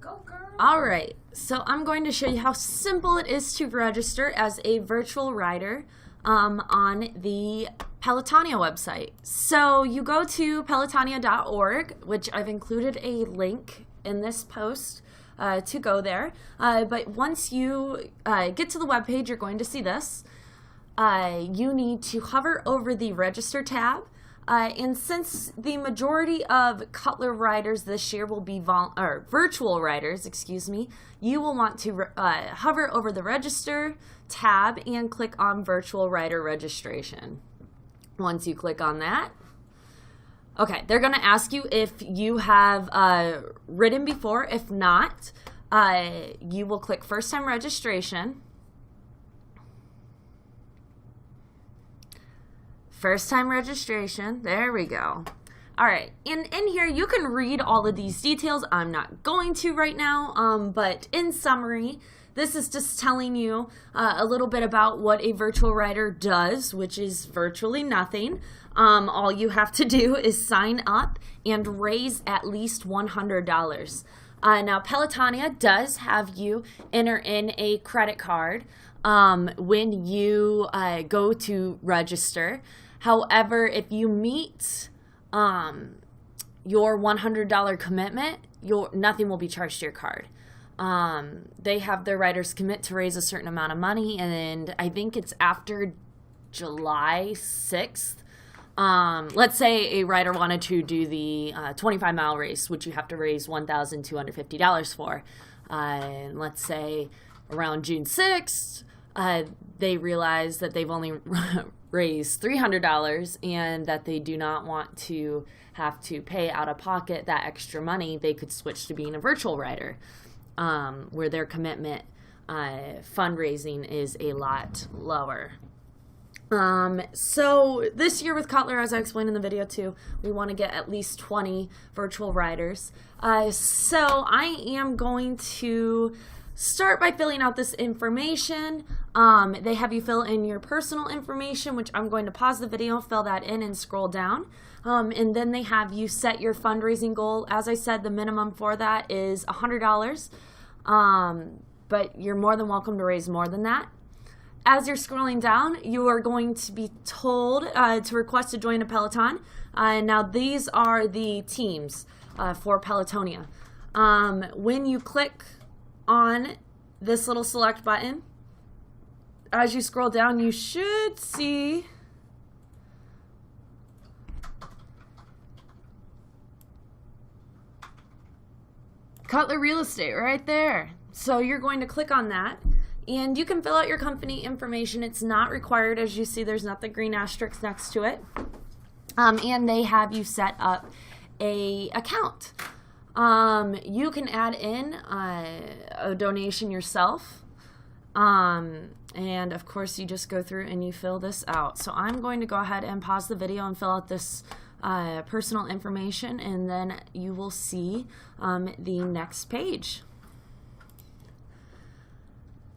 Go, girl. All right, so I'm going to show you how simple it is to register as a virtual rider on the Pelotonia website. So you go to pelotonia.org, which I've included a link in this post to go there. But once you get to the webpage, you're going to see this. You need to hover over the Register tab. And since the majority of Cutler riders this year will be virtual riders, you will want to hover over the Register tab and click on Virtual Rider Registration. Once you click on that, okay, they're going to ask you if you have ridden before. If not, you will click First Time Registration. First time registration, there we go. All right, and in here you can read all of these details. I'm not going to right now, but in summary, this is just telling you a little bit about what a virtual rider does, which is virtually nothing. All you have to do is sign up and raise at least $100. Now, Pelotonia does have you enter in a credit card when you go to register. However, if you meet your $100 commitment, nothing will be charged to your card. They have their riders commit to raise a certain amount of money, and I think it's after July 6th. Let's say a rider wanted to do the 25-mile race, which you have to raise $1,250 for. Let's say around June 6th, they realize that they've only raised $300 and that they do not want to have to pay out of pocket that extra money. They could switch to being a virtual rider, where their commitment fundraising is a lot lower. So this year with Cutler, as I explained in the video too, we want to get at least 20 virtual riders. So I am going to start by filling out this information. They have you fill in your personal information, which I'm going to pause the video, fill that in, and scroll down. And then they have you set your fundraising goal. As I said, the minimum for that is $100, but you're more than welcome to raise more than that. As you're scrolling down, you are going to be told to request to join a Peloton. Now, these are the teams for Pelotonia. When you click on this little select button, as you scroll down, you should see Cutler Real Estate right there. So you're going to click on that, and you can fill out your company information. It's not required. As you see, there's not the green asterisk next to it. And they have you set up a account. You can add in a donation yourself. And of course you just go through and you fill this out. So I'm going to go ahead and pause the video and fill out this personal information, and then you will see the next page.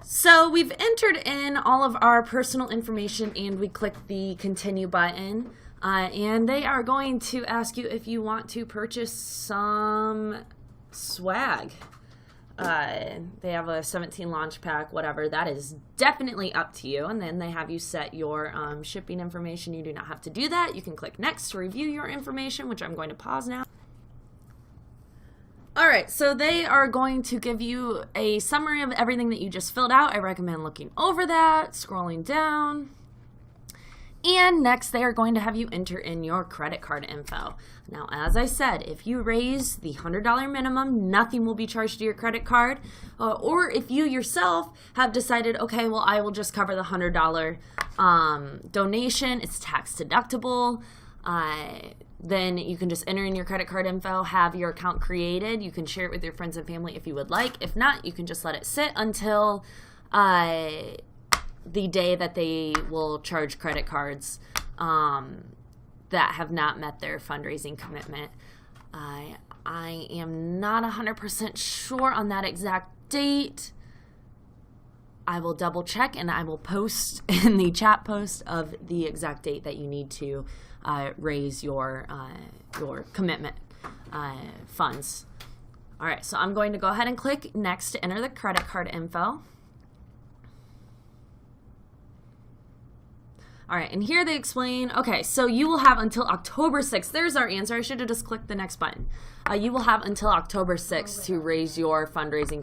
So we've entered in all of our personal information, and we click the continue button. And they are going to ask you if you want to purchase some swag. They have a 17 launch pack, whatever. That is definitely up to you. And then they have you set your shipping information. You do not have to do that. You can click next to review your information, which I'm going to pause now. All right, so they are going to give you a summary of everything that you just filled out. I recommend looking over that, scrolling down. And next, they are going to have you enter in your credit card info. Now, as I said, if you raise the $100 minimum, nothing will be charged to your credit card. Or if you yourself have decided, okay, well, I will just cover the $100 donation, it's tax deductible, then you can just enter in your credit card info, have your account created. You can share it with your friends and family if you would like. If not, you can just let it sit until the day that they will charge credit cards that have not met their fundraising commitment. I am not 100% sure on that exact date. I will double check, and I will post in the chat post of the exact date that you need to raise your commitment funds. All right, so I'm going to go ahead and click next to enter the credit card info. All right, and here they explain, okay, so you will have until October 6th. There's our answer. I should have just clicked the next button. You will have until October 6th to raise your fundraising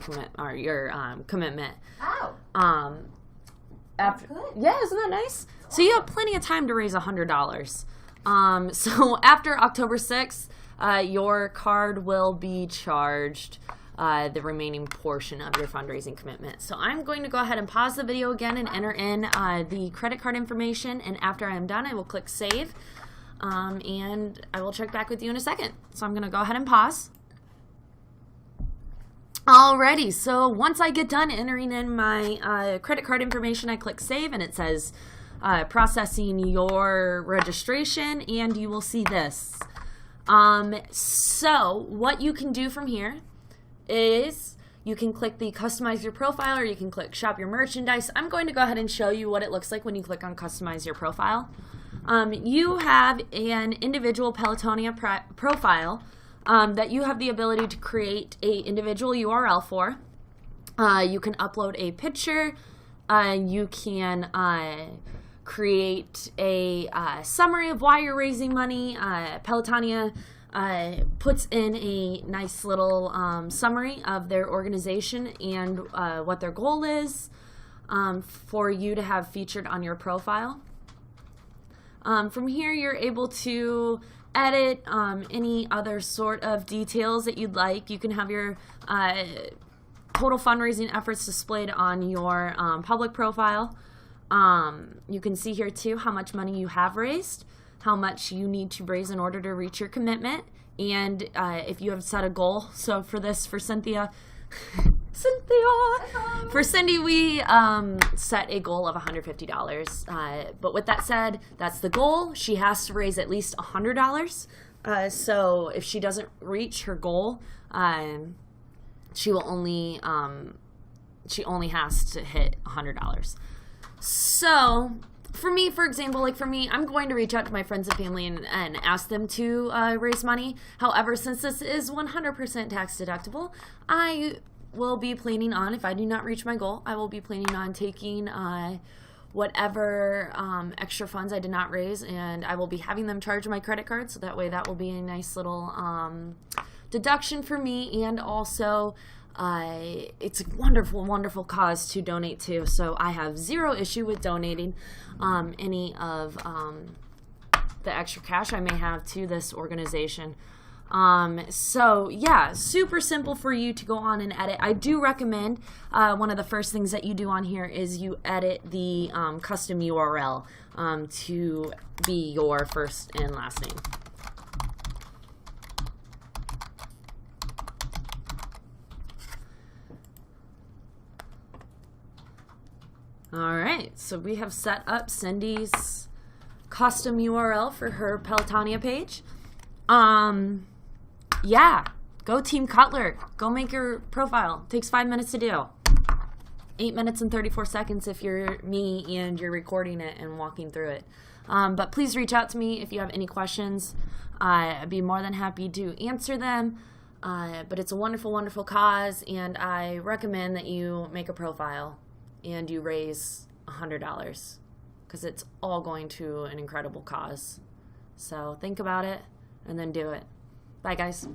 commitment. Oh. That's good. Yeah, isn't that nice? So you have plenty of time to raise $100. So after October 6th, your card will be charged the remaining portion of your fundraising commitment. So I'm going to go ahead and pause the video again and enter in the credit card information, and after I am done, I will click save, and I will check back with you in a second. So I'm going to go ahead and pause. Alrighty, so once I get done entering in my credit card information, I click save, and it says processing your registration, and you will see this. So what you can do from here is you can click the customize your profile, or you can click shop your merchandise. I'm going to go ahead and show you what it looks like when you click on customize your profile. You have an individual Pelotonia profile that you have the ability to create a individual URL for. You can upload a picture. You can create a summary of why you're raising money. Pelotonia puts in a nice little summary of their organization and what their goal is for you to have featured on your profile. From here, you're able to edit any other sort of details that you'd like. You can have your total fundraising efforts displayed on your public profile. You can see here too how much money you have raised, how much you need to raise in order to reach your commitment, and if you have set a goal. So for this, for Cynthia, for Cindy, we set a goal of $150. But with that said, that's the goal. She has to raise at least $100. So if she doesn't reach her goal, she only has to hit $100. So for me, for example, I'm going to reach out to my friends and family and ask them to raise money. However, since this is 100% tax deductible, I will be planning on, if I do not reach my goal, I will be planning on taking whatever extra funds I did not raise, and I will be having them charge my credit card, so that way that will be a nice little deduction for me, and also it's a wonderful, wonderful cause to donate to, so I have zero issue with donating any of the extra cash I may have to this organization. So yeah, super simple for you to go on and edit. I do recommend one of the first things that you do on here is you edit the custom URL to be your first and last name. All right, so we have set up Cindy's custom URL for her Pelotonia page. Yeah, go Team Cutler. Go make your profile. Takes 5 minutes to do. 8 minutes and 34 seconds if you're me and you're recording it and walking through it. But please reach out to me if you have any questions. I'd be more than happy to answer them. But it's a wonderful, wonderful cause, and I recommend that you make a profile and you raise $100 because it's all going to an incredible cause. So think about it and then do it. Bye, guys.